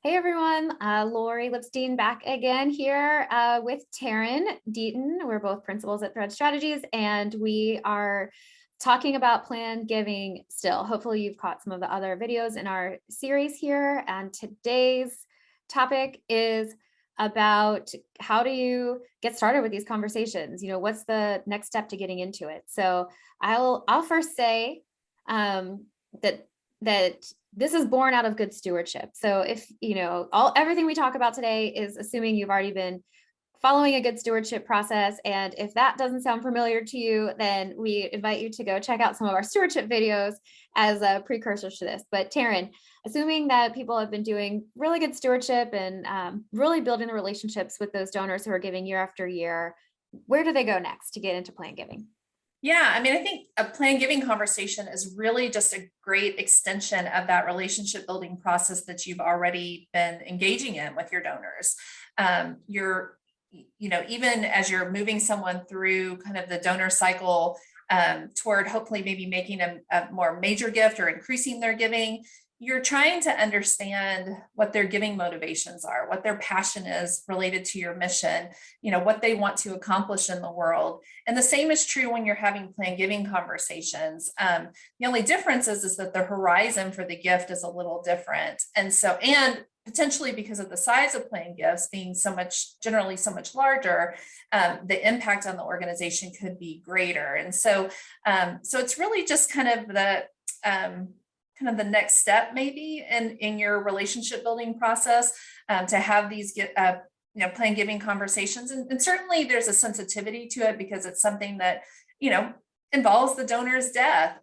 Hey everyone, Lori Lipstein back again here with Taryn Deaton. We're both principals at Thread Strategies, and we are talking about planned giving still. Hopefully you've caught some of the other videos in our series here, and today's topic is about how do you get started with these conversations? What's the next step to getting into it? So I'll first say that this is born out of good stewardship. So if, everything we talk about today is assuming you've already been following a good stewardship process. And if that doesn't sound familiar to you, then we invite you to go check out some of our stewardship videos as a precursor to this. But Taryn, assuming that people have been doing really good stewardship and really building the relationships with those donors who are giving year after year, where do they go next to get into planned giving? Yeah, I mean, I think a planned giving conversation is really just a great extension of that relationship building process that you've already been engaging in with your donors. Even as you're moving someone through kind of the donor cycle toward hopefully maybe making a more major gift or increasing their giving, you're trying to understand what their giving motivations are, what their passion is related to your mission, what they want to accomplish in the world. And the same is true when you're having planned giving conversations. The only difference is that the horizon for the gift is a little different. And potentially because of the size of planned gifts being generally so much larger, the impact on the organization could be greater. And so it's really just kind of the next step maybe in your relationship building process, to have these planned giving conversations. And certainly there's a sensitivity to it because it's something that, involves the donor's death.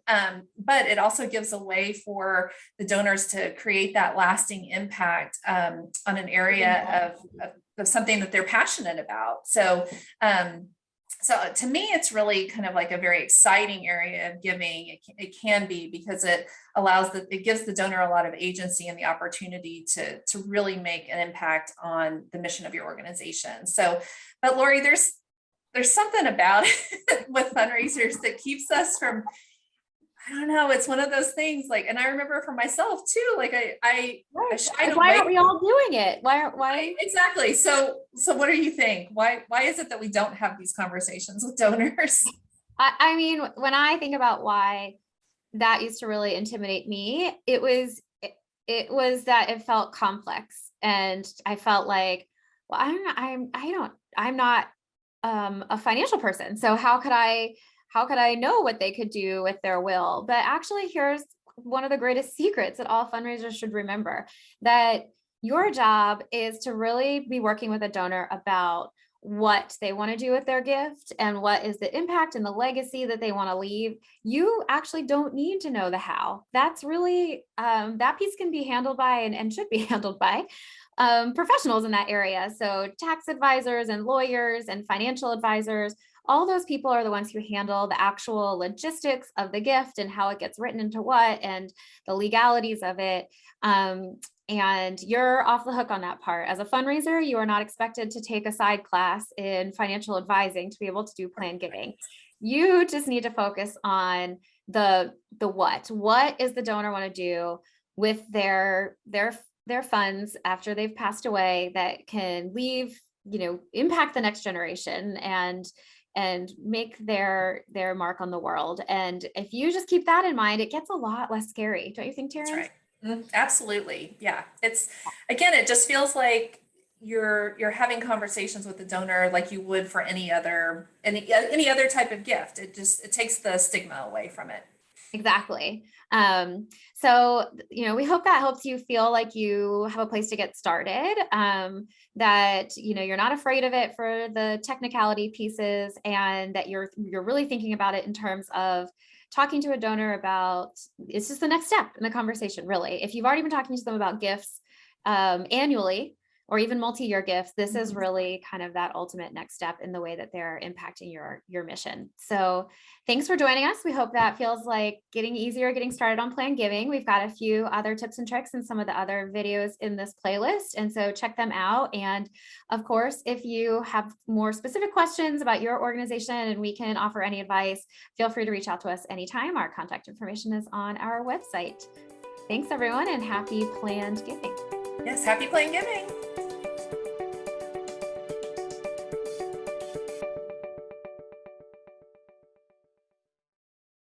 But it also gives a way for the donors to create that lasting impact on an area of something that they're passionate about. So to me, it's really kind of like a very exciting area of giving. It can be because it gives the donor a lot of agency and the opportunity to really make an impact on the mission of your organization. So, but Lori, there's something about it with fundraisers that keeps us from, I don't know, it's one of those things and I remember for myself too, I shied away. Why aren't we all doing it? Why? Exactly. So what do you think? Why is it that we don't have these conversations with donors? I mean, when I think about why that used to really intimidate me, it was that it felt complex, and I felt like, well, I'm not a financial person. So how could I know what they could do with their will? But actually, here's one of the greatest secrets that all fundraisers should remember, that your job is to really be working with a donor about what they want to do with their gift and what is the impact and the legacy that they want to leave. You actually don't need to know the how. That's really, that piece can be handled by and should be handled by professionals in that area. So tax advisors and lawyers and financial advisors, all those people are the ones who handle the actual logistics of the gift and how it gets written into what and the legalities of it. And you're off the hook on that part. As a fundraiser, you are not expected to take a side class in financial advising to be able to do planned giving. You just need to focus on the what. What is the donor want to do with their funds after they've passed away that can leave, impact the next generation and make their mark on the world. And if you just keep that in mind, it gets a lot less scary. Don't you think, Taryn? That's right. Absolutely. Yeah. It just feels like you're having conversations with the donor like you would for any other type of gift. It takes the stigma away from it. Exactly. So, we hope that helps you feel like you have a place to get started, that, you're not afraid of it for the technicality pieces, and that you're really thinking about it in terms of talking to a donor about, it's just the next step in the conversation, really. If you've already been talking to them about gifts annually, or even multi-year gifts, this is really kind of that ultimate next step in the way that they're impacting your mission. So thanks for joining us. We hope that feels like getting started on planned giving. We've got a few other tips and tricks in some of the other videos in this playlist, and so check them out. And of course, if you have more specific questions about your organization and we can offer any advice, feel free to reach out to us anytime. Our contact information is on our website. Thanks everyone, and happy planned giving. Yes, happy plan giving.